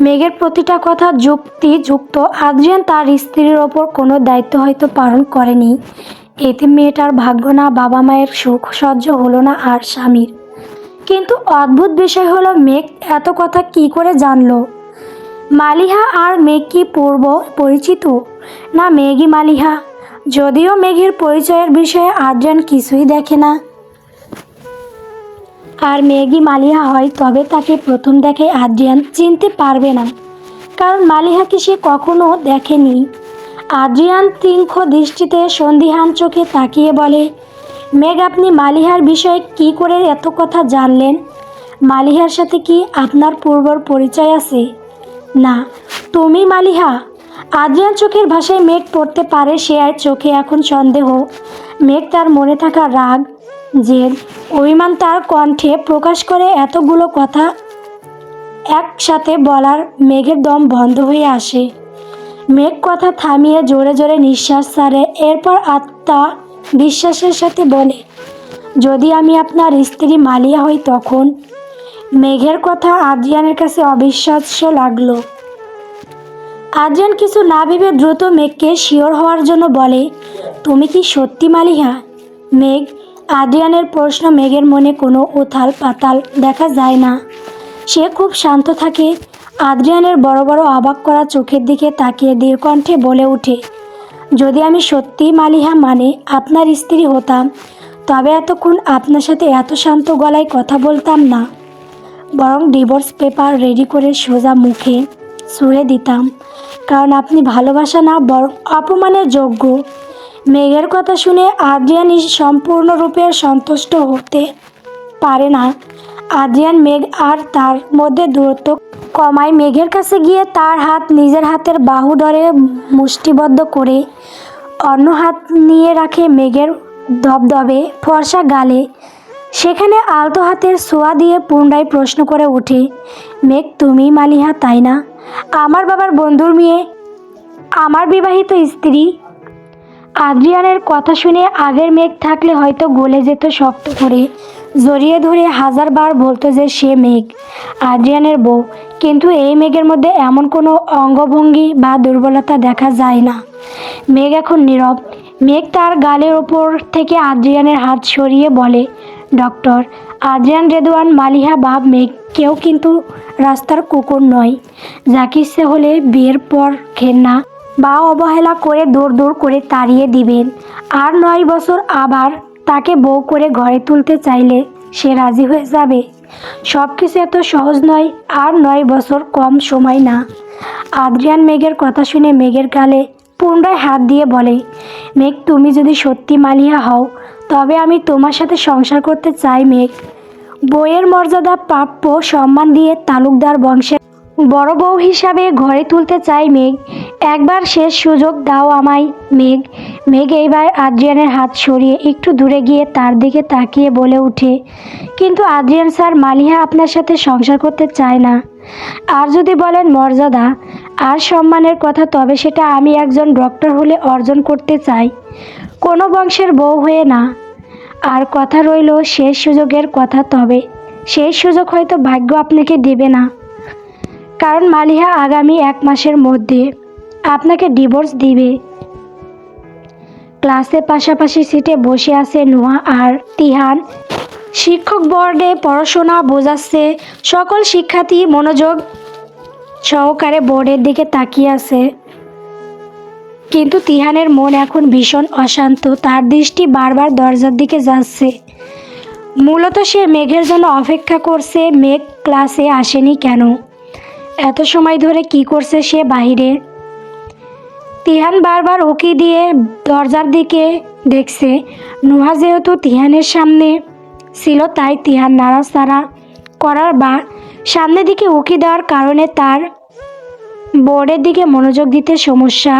মেঘের প্রতিটা কথা যুক্তিযুক্ত। আদ্রিয়ান তার স্ত্রীর ওপর কোনো দায়িত্ব হয়তো পালন করেনি। এতে মেয়েটার ভাগ্য না, বাবা মায়ের সুখ সহ্য হলো না আর স্বামীর। কিন্তু অদ্ভুত বিষয় হলো মেঘ এত কথা কি করে জানলো? মালিহা আর মেঘ কি পূর্ব পরিচিত, না মেঘই মালিহা? যদিও মেঘের পরিচয়ের বিষয়ে আদ্রিয়ান কিছুই দেখে না, আর মেঘই মালিহা হয়, তবে তাকে প্রথম দেখে আদ্রিয়ান চিনতে পারবে না, কারণ মালিহাকে সে কখনো দেখেনি। আদ্রিয়ান তীক্ষ্ণ দৃষ্টিতে সন্দিহান চোখে তাকিয়ে বলে, মেঘ, আপনি মালিহার বিষয়ে কি করে এত কথা জানলেন? মালিহার সাথে কি আপনার পূর্বর পরিচয় আছে? না, তুমি মালিহা? আদ্রিয়ান চোখের ভাষায় মেঘ পড়তে পারে সে চোখে এখন সন্দেহ। মেঘ তার মনে থাকা রাগ, জেদ, অভিমান তার কণ্ঠে প্রকাশ করে। এতগুলো কথা একসাথে বলার মেঘের দম বন্ধ হয়ে আসে। মেঘ কথা থামিয়ে জোরে জোরে নিঃশ্বাস ছাড়ে, এরপর আত্মা বিশ্বাসের সাথে বলে, যদি আমি আপনার স্ত্রী মালিয়া হই তখন? মেঘের কথা আদ্রিয়ানের কাছে অবিশ্বাস্য লাগলো। আদ্রিয়ান কিছু না ভেবে দ্রুত মেঘকে শিওর হওয়ার জন্য বলে, তুমি কি সত্যি মালিহা? মেঘ। আদ্রিয়ানের প্রশ্ন মেঘের মনে কোনো উথাল পাতাল দেখা যায় না। সে খুব শান্ত থাকে। আদ্রিয়ানের বড় বড় অবাক করা চোখের দিকে তাকিয়ে দীর্ঘকণ্ঠে বলে ওঠে, যদি আমি সত্যিই মালিহা মানে আপনার স্ত্রী হতাম, তবে এতক্ষণ আপনার সাথে এত শান্ত গলায় কথা বলতাম না, বরং ডিভোর্স পেপার রেডি করে সোজা মুখে ছুঁড়ে দিতাম, কারণ আপনি ভালোবাসা না বরং অপমানের যোগ্য। মেঘের কথা শুনে আদ্রিয়ান সম্পূর্ণরূপে সন্তুষ্ট হতে পারে না। আদ্রিয়ান মেঘ আর তার মধ্যে দূরত্ব কমায়। মেঘের কাছে গিয়ে তার হাত নিজের হাতের বাহু ধরে মুষ্টিবদ্ধ করে অন্য হাত নিয়ে রাখে মেঘের ধবধবে ফর্সা গালে। সেখানে আলতো হাতের ছোঁয়া দিয়ে পুনরায় প্রশ্ন করে ওঠে, মেঘ, তুমি মালিহা তাই না? আমার বাবার বন্ধুর মেয়ে, আমার বিবাহিত স্ত্রী। আদ্রিয়ানের কথা শুনে আগের মেঘ থাকলে হয়তো গলে যেত শক্ত করে, জড়িয়ে ধরে হাজারবার বলতো যে সে মেঘ, আদ্রিয়ানের বউ। কিন্তু এই মেঘের মধ্যে এমন কোনো অঙ্গভঙ্গি বা দুর্বলতা দেখা যায় না। মেঘ এখন নীরব। মেঘ তার গালের ওপর থেকে আদ্রিয়ানের হাত সরিয়ে বলে, ডক্টর আদ্রিয়ান রেদওয়ান মালিহা বাব মেঘ কেউ কিন্তু রাস্তার কুকুর নয়, যাকে ইচ্ছে হলে বিয়ের পর ঘেন্না বা অবহেলা করে দূর দূর করে তাড়িয়ে দিবেন, আর 9 বছর আবার তাকে বউ করে ঘরে তুলতে চাইলে সে রাজি হয়ে যাবে। সব কিছু এত সহজ নয়, আর 9 বছর কম সময় না। আদ্রিয়ান মেঘের কথা শুনে মেঘের গালে পুনরায় হাত দিয়ে বলে, মেঘ, তুমি যদি সত্যি মালিহা হও তবে আমি তোমার সাথে সংসার করতে চাই মেঘ। বইয়ের মর্যাদা, প্রাপ্য সম্মান দিয়ে তালুকদার বংশের বড় বউ হিসাবে ঘরে তুলতে চাই মেঘ। একবার শেষ সুযোগ দাও আমায় মেঘ। মেঘ এইবার আদ্রিয়ানের হাত সরিয়ে একটু দূরে গিয়ে তার দিকে তাকিয়ে বলে ওঠে, কিন্তু আদ্রিয়ান স্যার, মালিহা আপনার সাথে সংসার করতে চায় না। আর যদি বলেন মর্যাদা আর সম্মানের কথা, তবে সেটা আমি একজন ডক্টর হলে অর্জন করতে চাই, কোনো বংশের বউ হয়ে না। আর কথা রইল শেষ সুযোগের কথা, তবে সেই সুযোগ হয়তো ভাগ্য আপনাকে দেবে না, কারণ মালিহা আগামী 1 মাসের মধ্যে আপনাকে ডিভোর্স দিবে। ক্লাসে পাশাপাশি সিটে বসে আছে নুহা আর তিহান। শিক্ষক বোর্ডে পড়াশোনা বোঝাচ্ছে। সকল শিক্ষার্থী মনোযোগ সহকারে বোর্ডের দিকে তাকিয়ে আছে, কিন্তু তিহানের মন এখন ভীষণ অশান্ত। তার দৃষ্টি বারবার দরজার দিকে যাচ্ছে। মূলত সে মেঘের জন্য অপেক্ষা করছে। মেঘ ক্লাসে আসেনি কেন? এত সময় ধরে কি করছে সে বাহিরে? তিহান বারবার উকি দিয়ে দরজার দিকে দেখছে। নুহা যেহেতু তিহানের সামনে ছিল, তাই তিহান নাড়াচাড়া করার বা সামনের দিকে উকি দেওয়ার কারণে তার বোর্ডের দিকে মনোযোগ দিতে সমস্যা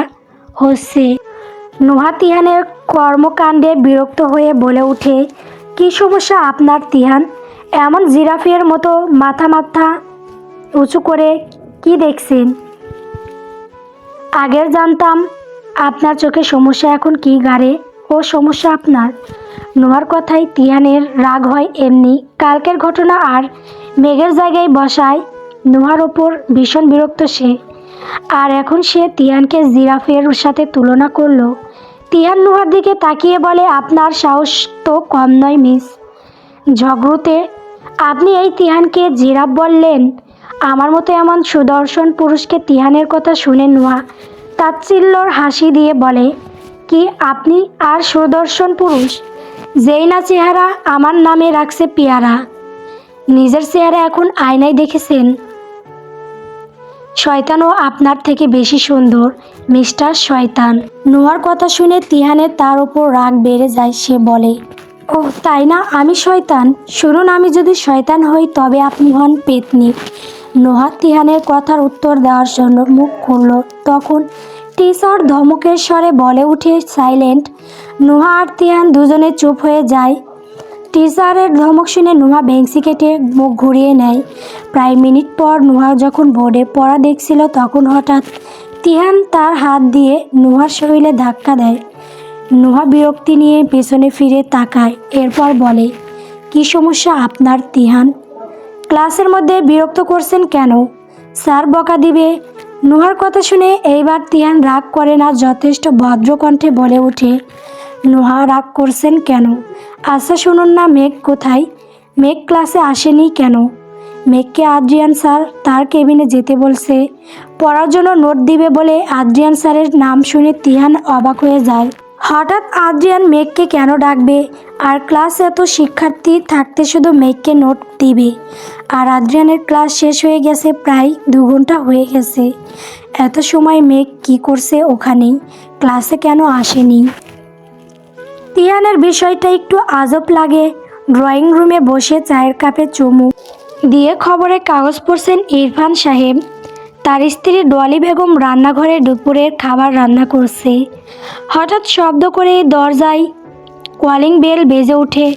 হচ্ছে। নুহা তিহানের কর্মকাণ্ডে বিরক্ত হয়ে বলে ওঠে, কী সমস্যা আপনার তিহান? এমন জিরাফের মতো মাথা মাথা উঁচু করে কি দেখছেন? আগের জানতাম আপনার চোখে সমস্যা, এখন কি গাড়ে ও সমস্যা আপনার? নোয়ার কথায় তিহানের রাগ হয় এমনি। কালকের ঘটনা আর মেঘের জায়গায় বসায় নুহার ওপর ভীষণ বিরক্ত সে। আর এখন সে তিহানকে জিরাফের সাথে তুলনা করলো। তিহান নুহার দিকে তাকিয়ে বলে, আপনার সাহস তো কম নয় মিস। ঝগড়ুতে আপনি এই তিহানকে জিরাফ বললেন? আমার মতো এমন সুদর্শন পুরুষকে। তিহানের কথা শুনে নুহা তাচ্ছিল্যর হাসি দিয়ে বলে, কি আপনি আর সুদর্শন পুরুষ? যেই না চেহারা আমার নামে রাখছে পেয়ারা। নিজের চেহারা এখন আয়নায় দেখেছেন? শয়তানও আপনার থেকে বেশি সুন্দর মিস্টার শয়তান। নুহার কথা শুনে তিহানের তার উপর রাগ বেড়ে যায়। সে বলে, ও তাই না, আমি শয়তান? শুনুন, আমি যদি শয়তান হই তবে আপনি হন পেতনি। নুহা তিহানের কথার উত্তর দেওয়ার জন্য মুখ খুলল, তখন টিচার ধমকের স্বরে বলে উঠে, সাইলেন্ট। নুহা আর তিহান দুজনে চুপ হয়ে যায়। টিচারের ধমক শুনে নুহা বেঞ্চি কেটে মুখ ঘুরিয়ে নেয়। প্রায় মিনিট পর নুহা যখন বোর্ডে পড়া দেখছিল তখন হঠাৎ তিহান তার হাত দিয়ে নুহার শরীরে ধাক্কা দেয়। নুহা বিরক্তি নিয়ে পেছনে ফিরে তাকায়, এরপর বলে, কি সমস্যা আপনার তিহান? ক্লাসের মধ্যে বিরক্ত করছেন কেন? স্যার বকা দিবে। নুহার কথা শুনে এইবার তিহান রাগ করে না, যথেষ্ট ভদ্র কণ্ঠে বলে ওঠে, নুহা রাগ করছেন কেন? আচ্ছা শুনুন না, মেঘ কোথায়? মেঘ ক্লাসে আসেনি কেন? মেঘকে আদ্রিয়ান স্যার তার কেবিনে যেতে বলছে পড়ার জন্য নোট দিবে বলে। আদ্রিয়ান স্যারের নাম শুনে তিহান অবাক হয়ে যায়। হঠাৎ আদ্রিয়ান মেঘকে কেন ডাকবে? আর ক্লাসে এত শিক্ষার্থী থাকতে শুধু মেঘকে নোট দিবে? আর আদ্রিয়ানের ক্লাস শেষ হয়ে গেছে, প্রায় 2 ঘন্টা হয়ে গেছে। এত সময় মেঘ কি করছে ওখানেই? ক্লাসে কেন আসেনি? তিহানের বিষয়টা একটু আজব লাগে। ড্রয়িং রুমে বসে চায়ের কাপে চুমুক দিয়ে খবরের কাগজ পড়ছেন ইরফান সাহেব। তার স্ত্রী ডলি বেগম রান্নাঘরে দুপুরের খাবার রান্না করছে। হঠাৎ শব্দ করে দরজায় কলিং বেল বেজে ওঠে।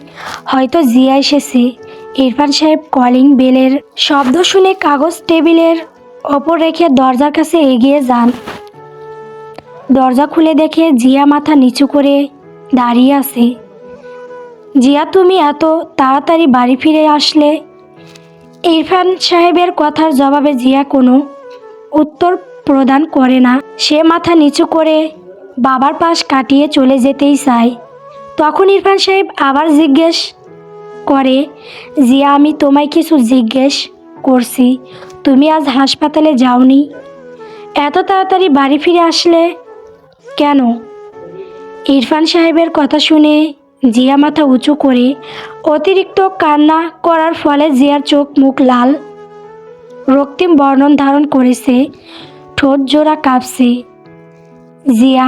হয়তো জিয়া এসেছে। ইরফান সাহেব কলিং বেলের শব্দ শুনে কাগজ টেবিলের ওপর রেখে দরজার কাছে এগিয়ে যান। দরজা খুলে দেখে জিয়া মাথা নিচু করে দাঁড়িয়ে আছে। জিয়া, তুমি এত তাড়াতাড়ি বাড়ি ফিরে আসলে? ইরফান সাহেবের কথার জবাবে জিয়া কোনো উত্তর প্রদান করে না। সে মাথা নিচু করে বাবার পাশ কাটিয়ে চলে যেতেই চায়। তখন ইরফান সাহেব আবার জিজ্ঞেস করে, জিয়া, আমি তোমায় কিছু জিজ্ঞেস করছি। তুমি আজ হাসপাতালে যাওনি? এত তাড়াতাড়ি বাড়ি ফিরে আসলে কেন? ইরফান সাহেবের কথা শুনে জিয়া মাথা উঁচু করে অতিরিক্ত কান্না করার ফলে জিয়ার চোখ মুখ লাল রক্তিম বর্ণ ধারণ করেছে। ঠোঁট জোড়া কাঁপছে। জিয়া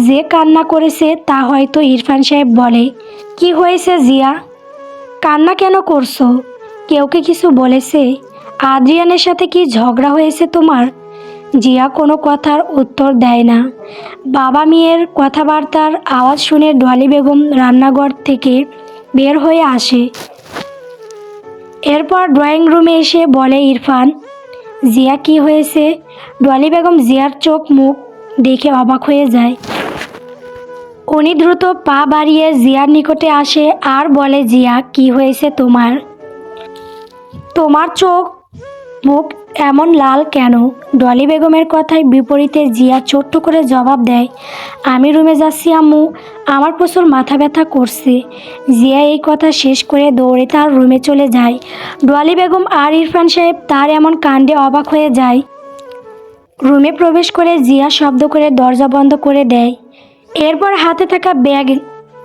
যে কান্না করেছে তা হয়তো ইরফান সাহেব বলে, কি হয়েছে জিয়া? কান্না কেন করছো? কেউ কি কিছু বলেছে? আদ্রিয়ানের সাথে কি ঝগড়া হয়েছে তোমার? জিয়া কোনো কথার উত্তর দেয় না। বাবা মেয়ের কথাবার্তার আওয়াজ শুনে ডলি বেগম রান্নাঘর থেকে বের হয়ে আসে। এরপর ড্রয়িং রুমে এসে বলে, ইরফান, জিয়া কি হয়েছে? ডলি বেগম জিয়ার চোখ মুখ দেখে অবাক হয়ে যায়। উনি দ্রুত পা বাড়িয়ে জিয়ার নিকটে আসে আর বলে, জিয়া, কি হয়েছে তোমার? তোমার চোখ মুখ এমন লাল কেন? ডলি বেগমের কথায় বিপরীতে জিয়া ছোট্ট করে জবাব দেয়, আমি রুমে যাচ্ছি আম্মু, আমার প্রচুর মাথা ব্যথা করছে। জিয়া এই কথা শেষ করে দৌড়ে তার রুমে চলে যায়। ডলি বেগম আর ইরফান সাহেব তার এমন কাণ্ডে অবাক হয়ে যায়। রুমে প্রবেশ করে জিয়া শব্দ করে দরজা বন্ধ করে দেয়। এরপর হাতে থাকা ব্যাগ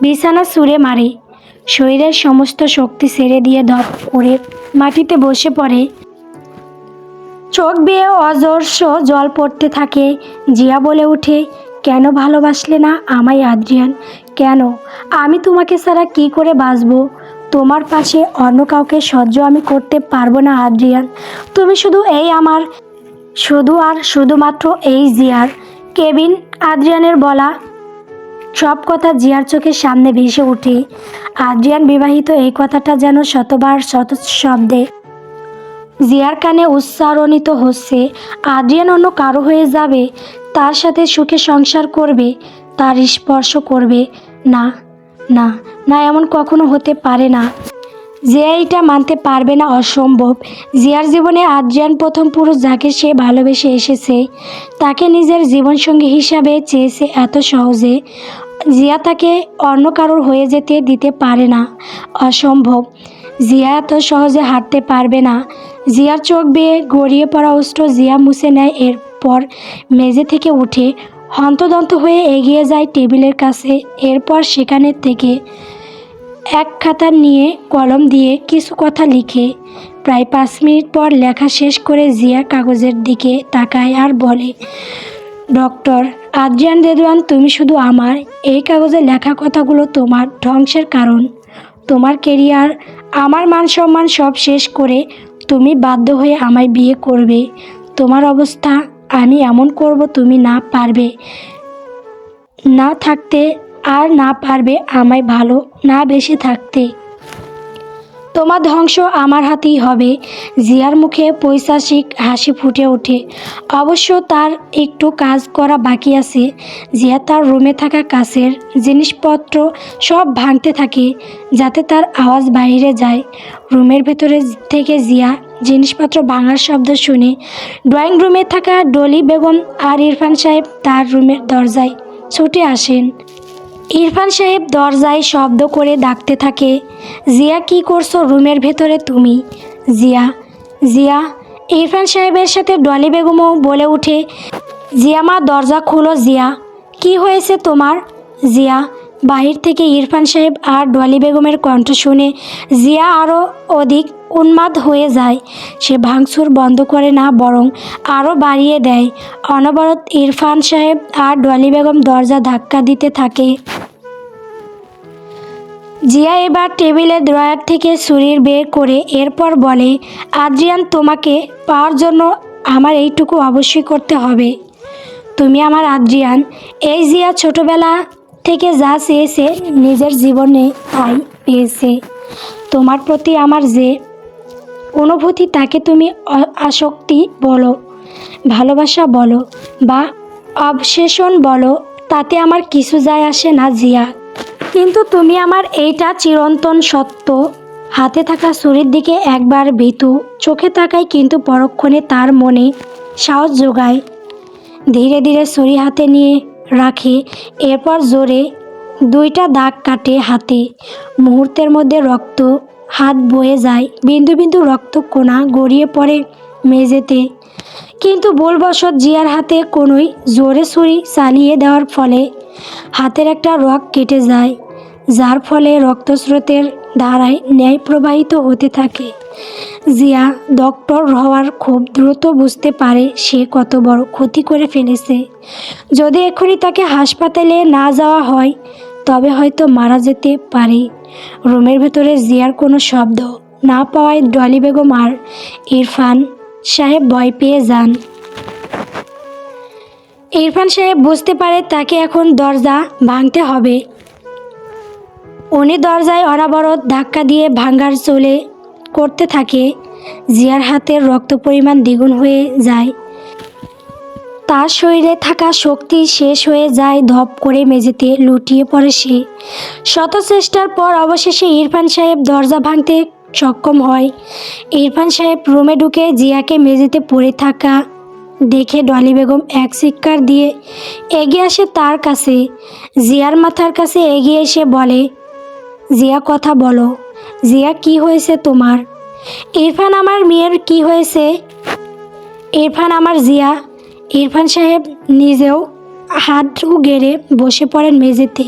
বিছানা ছুঁড়ে মারে। শরীরের সমস্ত শক্তি ছেড়ে দিয়ে ধপ করে মাটিতে বসে পড়ে। চোখ বেয়ে অজস্র জল পড়তে থাকে। জিয়া বলে ওঠে, কেন ভালোবাসলে না আমায় আদ্রিয়ান? কেন? আমি তোমাকে ছাড়া কি করে বাঁচবো? তোমার পাশে অন্য কাউকে সহ্য আমি করতে পারবো না আদ্রিয়ান। তুমি শুধু এই আমার, শুধু আর শুধুমাত্র এই জিয়ার। কেবিন আদ্রিয়ানের বলা সব কথা জিয়ার চোখের সামনে ভেসে ওঠে। আদ্রিয়ান বিবাহিত এই কথাটা যেন শতবার শত শব্দে জিয়ার কানে উচ্চারণিত হচ্ছে। আদ্রিয়ান অন্য কারো হয়ে যাবে, তার সাথে সুখে সংসার করবে, তার স্পর্শ করবে না, না না, এমন কখনো হতে পারে না। জিয়া এটা মানতে পারবে না, অসম্ভব। জিয়ার জীবনে আদ্রিয়ান প্রথম পুরুষ যাকে সে ভালোবেসে এসেছে, তাকে নিজের জীবনসঙ্গী হিসাবে চেয়েছে এত সহজে। জিয়া তাকে অন্য কারোর হয়ে যেতে দিতে পারে না, অসম্ভব। জিয়া এত সহজে হাঁটতে পারবে না। জিয়ার চোখ বেয়ে গড়িয়ে পড়া অশ্রু জিয়া মুছে নেয়। এরপর মেঝে থেকে উঠে হন্তদন্ত হয়ে এগিয়ে যায় টেবিলের কাছে। এরপর সেখানে থেকে এক খাতা নিয়ে কলম দিয়ে কিছু কথা লিখে। প্রায় 5 মিনিট পর লেখা শেষ করে জিয়া কাগজের দিকে তাকায় আর বলে, ডক্টর আদ্রিয়ান রেদওয়ান, তুমি শুধু আমার। এই কাগজে লেখা কথাগুলো তোমার ধ্বংসের কারণ। তোমার কেরিয়ার, আমার মান সম্মান সব শেষ করে তুমি বাধ্য হয়ে আমায় বিয়ে করবে। তোমার অবস্থা আমি এমন করব তুমি না পারবে না থাকতে, আর না পারবে আমায় ভালো না বেশি থাকতে। তোমার ধ্বংস আমার হাতেই হবে। জিয়ার মুখে পৈশাচিক হাসি ফুটে ওঠে। অবশ্য তার একটু কাজ করা বাকি আছে। জিয়া তার রুমে থাকা কাছের জিনিসপত্র সব ভাঙতে থাকে যাতে তার আওয়াজ বাইরে যায়। রুমের ভেতরে থেকে জিয়া জিনিসপত্র ভাঙার শব্দ শুনে ড্রয়িং রুমে থাকা ডলি বেগম আর ইরফান সাহেব তার রুমের দরজায় ছুটে আসেন। ইরফান সাহেব দরজায় শব্দ করে ডাকতে থাকে, জিয়া কি করছো রুমের ভেতরে তুমি? জিয়া জিয়া ইরফান সাহেবের সাথে ডলি বেগমও বলে ওঠে, জিয়া মা দরজা খুলো। জিয়া কি হয়েছে তোমার? জিয়া বাহির থেকে ইরফান সাহেব আর ডলি বেগমের কণ্ঠ শুনে জিয়া আরও অধিক উন্মাদ হয়ে যায়। সে ভাঙচুর বন্ধ করে না, বরং আরও বাড়িয়ে দেয়। অনবরত ইরফান সাহেব আর ডলি বেগম দরজা ধাক্কা দিতে থাকে। জিয়া এবার টেবিলের ড্রয়ার থেকে ছুরি বের করে এরপর বলে, আদ্রিয়ান, তোমাকে পাওয়ার জন্য আমার এইটুকু অবশ্যই করতে হবে। তুমি আমার আদ্রিয়ান। এই জিয়া ছোটবেলা থেকে যা চেয়েছে নিজের জীবনে তাই পেয়েছে। তোমার প্রতি আমার যে অনুভূতি, তাকে তুমি আসক্তি বলো, ভালোবাসা বলো বা অবসেশন বলো, তাতে আমার কিছু যায় আসে না জিয়া। কিন্তু তুমি আমার এইটা চিরন্তন সত্য। হাতে থাকা ছুরির দিকে একবার ভীতু চোখে তাকায়, কিন্তু পরক্ষণে তার মনে সাহস জোগায়। ধীরে ধীরে ছুরি হাতে নিয়ে রাখে। এরপর জোরে 2টা দাগ কাটে হাতে। মুহূর্তের মধ্যে রক্ত হাত বয়ে যায়। বিন্দু বিন্দু রক্তকণা গড়িয়ে পড়ে মেঝেতে। কিন্তু ভুলবশত জিয়ার হাতে কোনোই জোরে ছুরি চালিয়ে দেওয়ার ফলে হাতের একটা রগ কেটে যায়, যার ফলে রক্তস্রোতের ধারায় ন্যায় প্রবাহিত হতে থাকে। জিয়া ডক্টর হওয়ার খুব দ্রুত বুঝতে পারে সে কত বড় ক্ষতি করে ফেলেছে। যদি এখনই তাকে হাসপাতালে না যাওয়া হয় তবে হয়তো মারা যেতে পারে। রুমের ভেতরে জিয়ার কোনো শব্দ না পাওয়ায় ডলি বেগম আর ইরফান সাহেব ভয় পেয়ে যান। ইরফান সাহেব বুঝতে পারে তাকে এখন দরজা ভাঙতে হবে। উনি দরজায় অনবরত ধাক্কা দিয়ে ভাঙার চলে করতে থাকে। জিয়ার হাতের রক্ত পরিমাণ দ্বিগুণ হয়ে যায়। তার শরীরে থাকা শক্তি শেষ হয়ে যায়। ধপ করে মেঝেতে লুটিয়ে পড়ে সে। শত চেষ্টার পর অবশেষে ইরফান সাহেব দরজা ভাঙতে সক্ষম হয়। ইরফান সাহেব রুমে ঢুকে জিয়াকে মেঝেতে পড়ে থাকা দেখে ডলি বেগম এক চিৎকার দিয়ে এগিয়ে আসে তার কাছে। জিয়ার মাথার কাছে এগিয়ে এসে বলে, জিয়া কথা বলো। জিয়া কি হয়েছে তোমার? ইরফান আমার মেয়ের কি হয়েছে? ইরফান আমার জিয়া। ইরফান সাহেব নিজেও হাত গেড়ে বসে পড়েন মেঝেতে।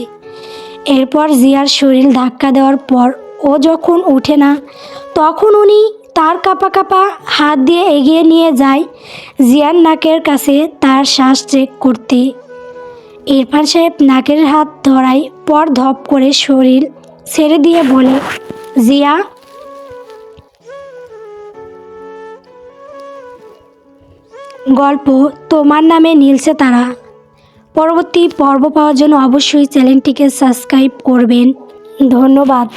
এরপর জিয়ার শরীর ধাক্কা দেওয়ার পর ও যখন ওঠে না, তখন উনি তার কাঁপা কাঁপা হাত দিয়ে এগিয়ে নিয়ে যায় জিয়ার নাকের কাছে তার শ্বাস চেক করতে। ইরফান সাহেব নাকের হাত ধরায় পর ধপ করে শরীর ছেড়ে দিয়ে বলে, জিয়া। গল্প তোমার নামে নীলছে তারা। পরবর্তী পর্ব পাওয়ার জন্য অবশ্যই চ্যানেলটিকে সাবস্ক্রাইব করবেন। ধন্যবাদ।